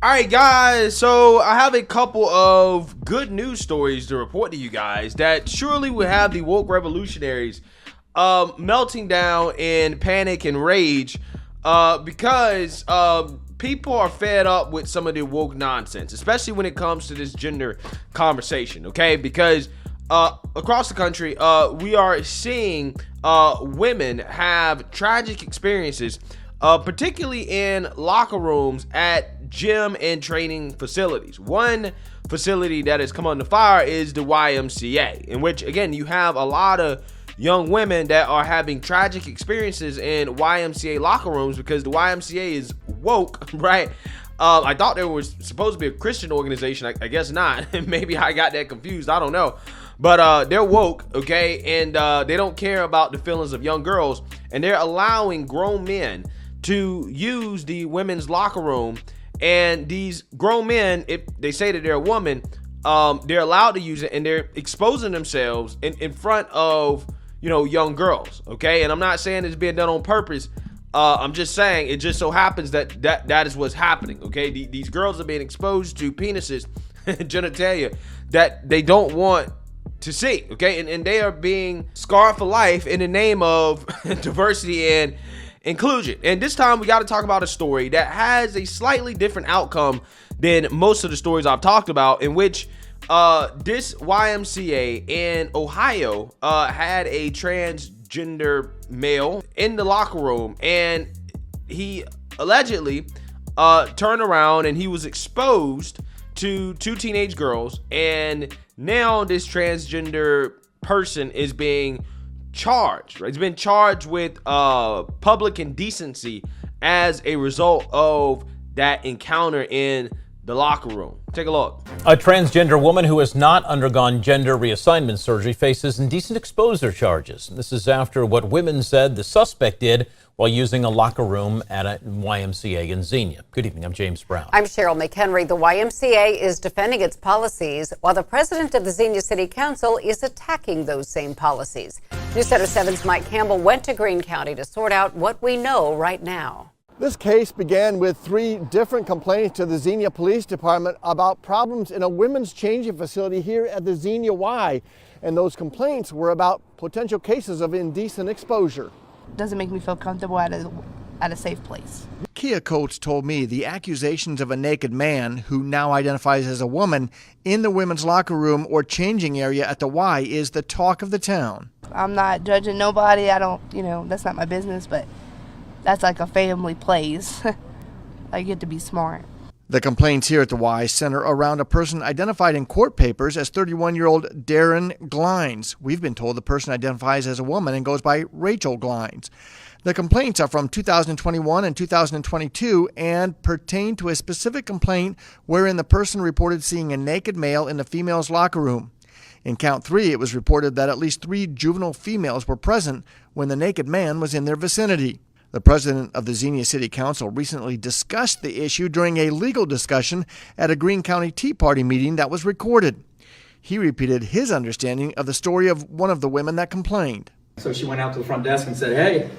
All right, guys, so I have a couple of good news stories to report to you guys that surely will have the woke revolutionaries melting down in panic and rage because people are fed up with some of the woke nonsense, especially when it comes to this gender conversation, okay? Because across the country, we are seeing women have tragic experiences, particularly in locker rooms at gym and training facilities. One facility that has come under fire is the YMCA, in which, again, you have a lot of young women that are having tragic experiences in YMCA locker rooms because the YMCA is woke, right? I thought there was supposed to be a Christian organization. I guess not. Maybe I got that confused. I don't know. But they're woke, okay? And they don't care about the feelings of young girls. And they're allowing grown men to use the women's locker room. And these grown men, if they say that they're a woman, they're allowed to use it, and they're exposing themselves in front of, you know, young girls, okay? And I'm not saying it's being done on purpose. I'm just saying it just so happens that is what's happening, okay? These girls are being exposed to penises, genitalia, that they don't want to see, okay? And they are being scarred for life in the name of diversity and inclusion. And this time we got to talk about a story that has a slightly different outcome than most of the stories I've talked about, in which this YMCA in Ohio had a transgender male in the locker room, and he allegedly turned around and he was exposed to two teenage girls, and now this transgender person is being charged, right? He's been charged with public indecency as a result of that encounter in the locker room. Take a look. A transgender woman who has not undergone gender reassignment surgery faces indecent exposure charges. This is after what women said the suspect did while using a locker room at a YMCA in Xenia. Good evening, I'm James Brown. I'm Cheryl McHenry. The YMCA is defending its policies while the president of the Xenia City Council is attacking those same policies. News Center 7's Mike Campbell went to Greene County to sort out what we know right now. This case began with 3 different complaints to the Xenia Police Department about problems in a women's changing facility here at the Xenia Y. And those complaints were about potential cases of indecent exposure. Doesn't make me feel comfortable at a safe place. Kia Coates told me the accusations of a naked man, who now identifies as a woman, in the women's locker room or changing area at the Y is the talk of the town. I'm not judging nobody. I don't, that's not my business, but that's like a family place. I get to be smart. The complaints here at the Y center around a person identified in court papers as 31-year-old Darren Glines. We've been told the person identifies as a woman and goes by Rachel Glines. The complaints are from 2021 and 2022 and pertain to a specific complaint wherein the person reported seeing a naked male in the female's locker room. In count 3, it was reported that at least 3 juvenile females were present when the naked man was in their vicinity. The president of the Xenia City Council recently discussed the issue during a legal discussion at a Greene County Tea Party meeting that was recorded. He repeated his understanding of the story of one of the women that complained. So she went out to the front desk and said, "Hey,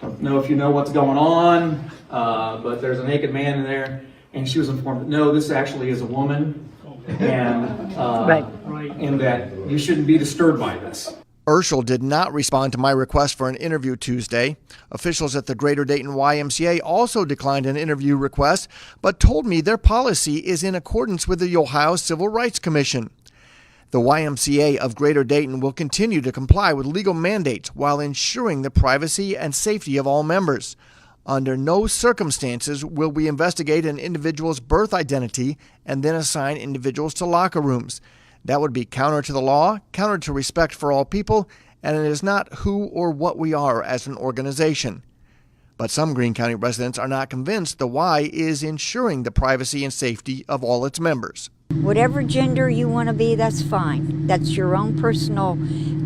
don't know if you know what's going on, but there's a naked man in there." And she was informed that no, this actually is a woman, and and that you shouldn't be disturbed by this. Urschel did not respond to my request for an interview Tuesday. Officials at the Greater Dayton YMCA also declined an interview request, but told me their policy is in accordance with the Ohio Civil Rights Commission. The YMCA of Greater Dayton will continue to comply with legal mandates while ensuring the privacy and safety of all members. Under no circumstances will we investigate an individual's birth identity and then assign individuals to locker rooms. That would be counter to the law, counter to respect for all people, and it is not who or what we are as an organization. But some Greene County residents are not convinced the Y is ensuring the privacy and safety of all its members. Whatever gender you want to be, that's fine. That's your own personal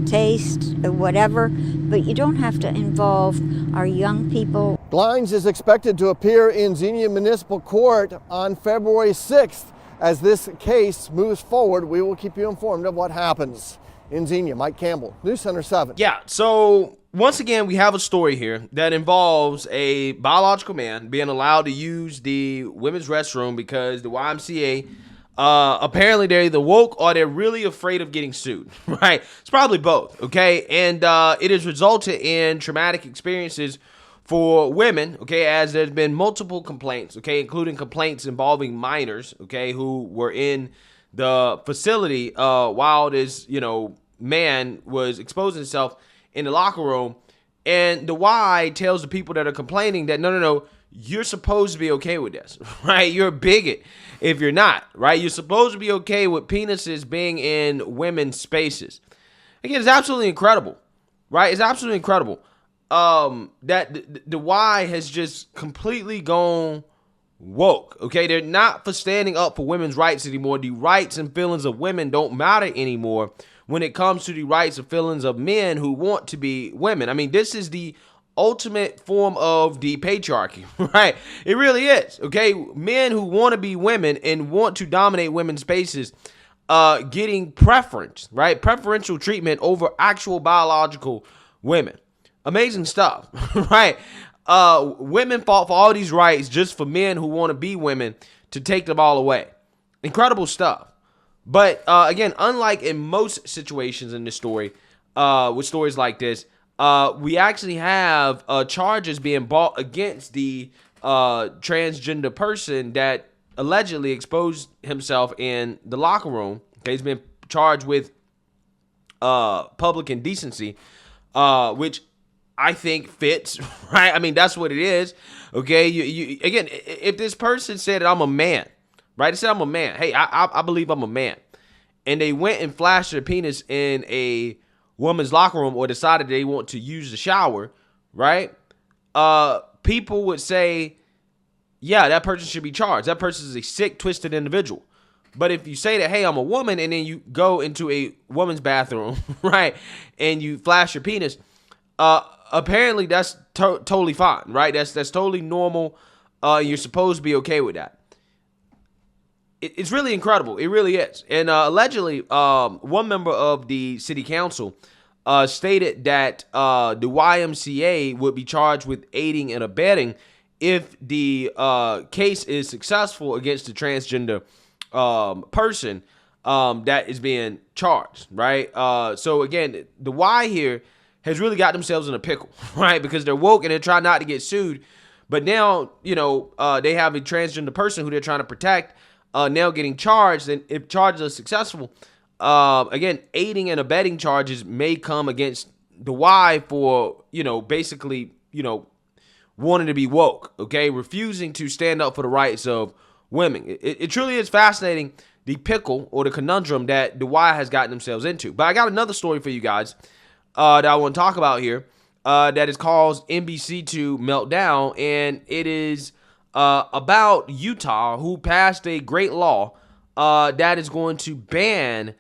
taste, whatever, but you don't have to involve our young people. Glines is expected to appear in Xenia Municipal Court on February 6th. As this case moves forward, we will keep you informed of what happens. In Xenia, Mike Campbell, News Center 7. Yeah, so once again, we have a story here that involves a biological man being allowed to use the women's restroom because the YMCA, apparently they're either woke or they're really afraid of getting sued, right? It's probably both, okay? And it has resulted in traumatic experiences for women, okay, as there's been multiple complaints, okay, including complaints involving minors, okay, who were in the facility while this, man was exposing himself in the locker room. And the Y tells the people that are complaining that no, you're supposed to be okay with this, right? You're a bigot if you're not, right? You're supposed to be okay with penises being in women's spaces. Again, it's absolutely incredible, right? It's absolutely incredible that the Y has just completely gone woke, okay? They're not for standing up for women's rights anymore. The rights and feelings of women don't matter anymore when it comes to the rights and feelings of men who want to be women. I mean, this is the ultimate form of the patriarchy, right? It really is, okay? Men who want to be women and want to dominate women's spaces getting preference, right? Preferential treatment over actual biological women. Amazing stuff, right? Women fought for all these rights just for men who want to be women to take them all away. Incredible stuff. But again, unlike in most situations in this story, with stories like this, we actually have charges being brought against the transgender person that allegedly exposed himself in the locker room. Okay, he's been charged with public indecency, which I think fits, right? I mean, that's what it is. Okay, you again, if this person said I'm a man, right? They said I'm a man. Hey, I believe I'm a man, and they went and flashed their penis in a woman's locker room or decided they want to use the shower, right? People would say, yeah, that person should be charged. That person is a sick, twisted individual. But if you say that, hey, I'm a woman, and then you go into a woman's bathroom, right, and you flash your penis, apparently that's totally fine, right? That's totally normal. You're supposed to be okay with that. It's really incredible. It really is. And allegedly, one member of the city council stated that the YMCA would be charged with aiding and abetting if the case is successful against the transgender person that is being charged, right? So again, the Y here has really got themselves in a pickle, right? Because they're woke and they're trying not to get sued. But now, they have a transgender person who they're trying to protect, now getting charged. And if charges are successful, again, aiding and abetting charges may come against the Y for, basically, wanting to be woke, okay? Refusing to stand up for the rights of women. It truly is fascinating, the pickle or the conundrum that the Y has gotten themselves into. But I got another story for you guys that I want to talk about here that has caused NBC to melt down, and it is about Utah, who passed a great law that is going to ban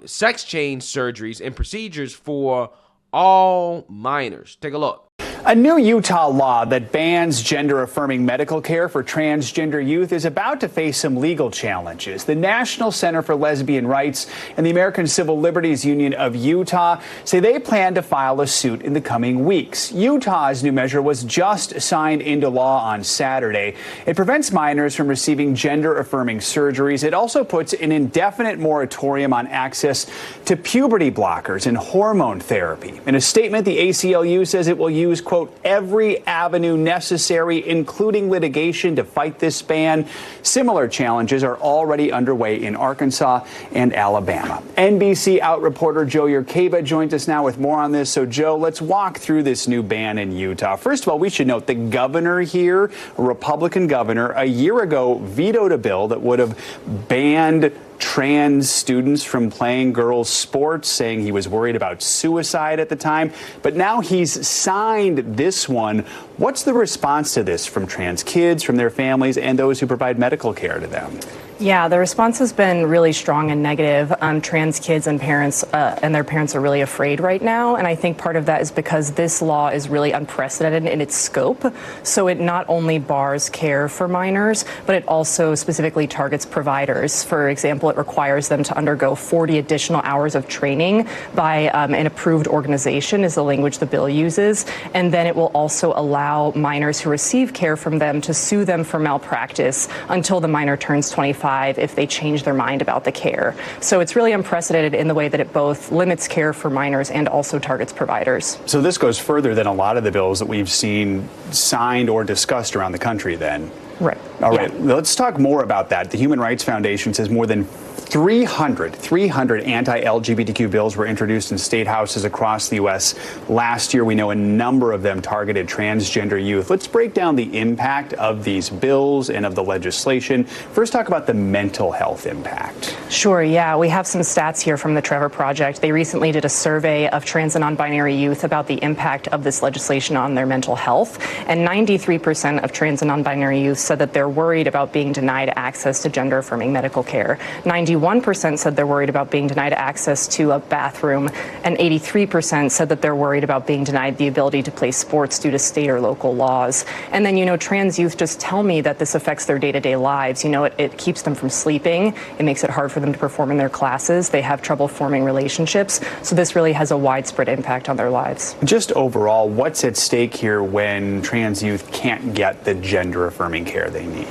sex change surgeries and procedures for all minors. Take a look. A new Utah law that bans gender-affirming medical care for transgender youth is about to face some legal challenges. The National Center for Lesbian Rights and the American Civil Liberties Union of Utah say they plan to file a suit in the coming weeks. Utah's new measure was just signed into law on Saturday. It prevents minors from receiving gender-affirming surgeries. It also puts an indefinite moratorium on access to puberty blockers and hormone therapy. In a statement, the ACLU says it will use, quote, every avenue necessary, including litigation, to fight this ban. Similar challenges are already underway in Arkansas and Alabama. NBC Out reporter Joe Yerkeva joins us now with more on this. So, Joe, let's walk through this new ban in Utah. First of all, we should note the governor here, a Republican governor, a year ago vetoed a bill that would have banned trans students from playing girls' sports, saying he was worried about suicide at the time. But now he's signed this one. What's the response to this from trans kids, from their families, and those who provide medical care to them? Yeah, the response has been really strong and negative. Trans kids and parents and their parents are really afraid right now. And I think part of that is because this law is really unprecedented in its scope. So it not only bars care for minors, but it also specifically targets providers. For example, it requires them to undergo 40 additional hours of training by an approved organization, is the language the bill uses. And then it will also allow minors who receive care from them to sue them for malpractice until the minor turns 25 if they change their mind about the care. So it's really unprecedented in the way that it both limits care for minors and also targets providers. So this goes further than a lot of the bills that we've seen signed or discussed around the country then. Right. All right. Yeah. Let's talk more about that. The Human Rights Foundation says more than 300 anti-LGBTQ bills were introduced in state houses across the U.S. last year. We know a number of them targeted transgender youth. Let's break down the impact of these bills and of the legislation. First, talk about the mental health impact. Sure, yeah. We have some stats here from the Trevor Project. They recently did a survey of trans and non-binary youth about the impact of this legislation on their mental health. And 93% of trans and non-binary youth said that they're worried about being denied access to gender-affirming medical care. 91% said they're worried about being denied access to a bathroom, and 83% said that they're worried about being denied the ability to play sports due to state or local laws. And then, trans youth just tell me that this affects their day-to-day lives. It keeps them from sleeping. It makes it hard for them to perform in their classes. They have trouble forming relationships. So this really has a widespread impact on their lives. Just overall, what's at stake here when trans youth can't get the gender-affirming care they need?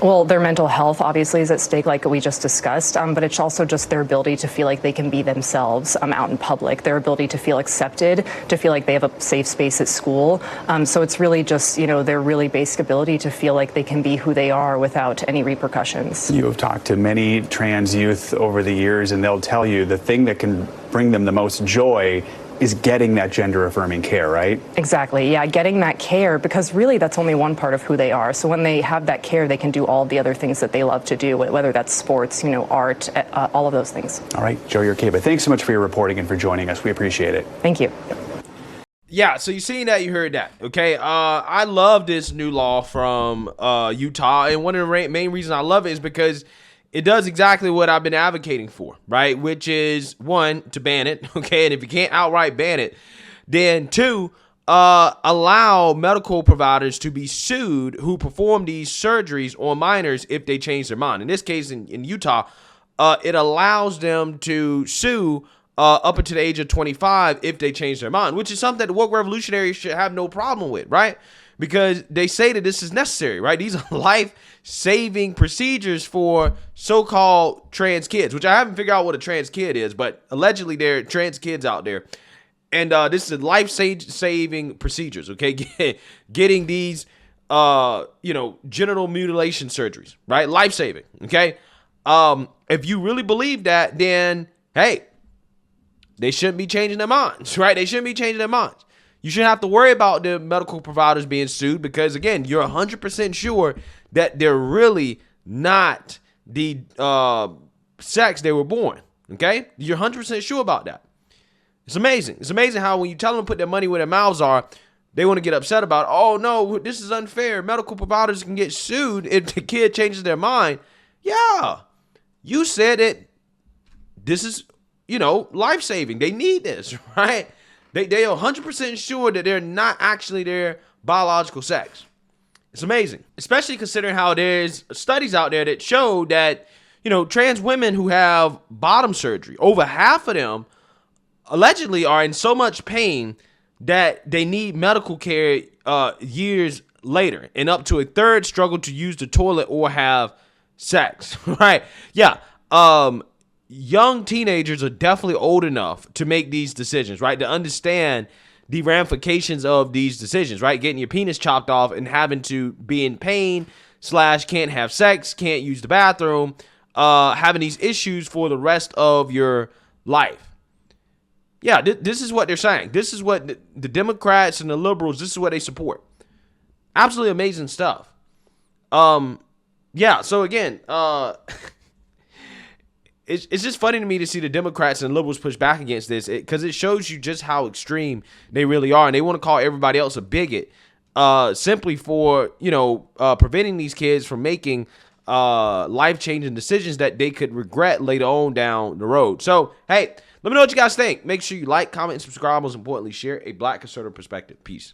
Well, their mental health obviously is at stake, like we just discussed, but it's also just their ability to feel like they can be themselves out in public, their ability to feel accepted, to feel like they have a safe space at school. So it's really just, their really basic ability to feel like they can be who they are without any repercussions. You have talked to many trans youth over the years, and they'll tell you the thing that can bring them the most joy is getting that gender-affirming care, right? Exactly, yeah, getting that care, because really that's only one part of who they are. So when they have that care, they can do all the other things that they love to do, whether that's sports, art, all of those things. All right, Joe Yerkeba, thanks so much for your reporting and for joining us. We appreciate it. Thank you. Yeah, so you seen that, you heard that, okay? I love this new law from Utah, and one of the main reasons I love it is because it does exactly what I've been advocating for, right? Which is, one, to ban it, okay? And if you can't outright ban it, then two, allow medical providers to be sued who perform these surgeries on minors if they change their mind. In this case, in Utah, it allows them to sue up until the age of 25 if they change their mind, which is something that the woke revolutionaries should have no problem with, right? Because they say that this is necessary, right? These are life-saving procedures for so-called trans kids, which I haven't figured out what a trans kid is, but allegedly there are trans kids out there. And this is life-saving procedures, okay? Getting these, genital mutilation surgeries, right? Life-saving, okay? If you really believe that, then, hey, they shouldn't be changing their minds, right? They shouldn't be changing their minds. You shouldn't have to worry about the medical providers being sued because, again, you're 100% sure that they're really not the sex they were born, okay? You're 100% sure about that. It's amazing. It's amazing how when you tell them to put their money where their mouths are, they want to get upset about, oh, no, this is unfair. Medical providers can get sued if the kid changes their mind. Yeah, you said it. This is, life-saving. They need this, right? They are 100% sure that they're not actually their biological sex. It's amazing, especially considering how there's studies out there that show that, trans women who have bottom surgery, over half of them allegedly are in so much pain that they need medical care years later, and up to a third struggle to use the toilet or have sex, right? Yeah. Young teenagers are definitely old enough to make these decisions, right? To understand the ramifications of these decisions, right? Getting your penis chopped off and having to be in pain / can't have sex, can't use the bathroom, having these issues for the rest of your life. Yeah, this is what they're saying. This is what the Democrats and the liberals, this is what they support. Absolutely amazing stuff. Yeah, so again, It's just funny to me to see the Democrats and liberals push back against this because it shows you just how extreme they really are. And they want to call everybody else a bigot simply for, preventing these kids from making life-changing decisions that they could regret later on down the road. So, hey, let me know what you guys think. Make sure you like, comment, and subscribe. Most importantly, share a Black conservative perspective. Peace.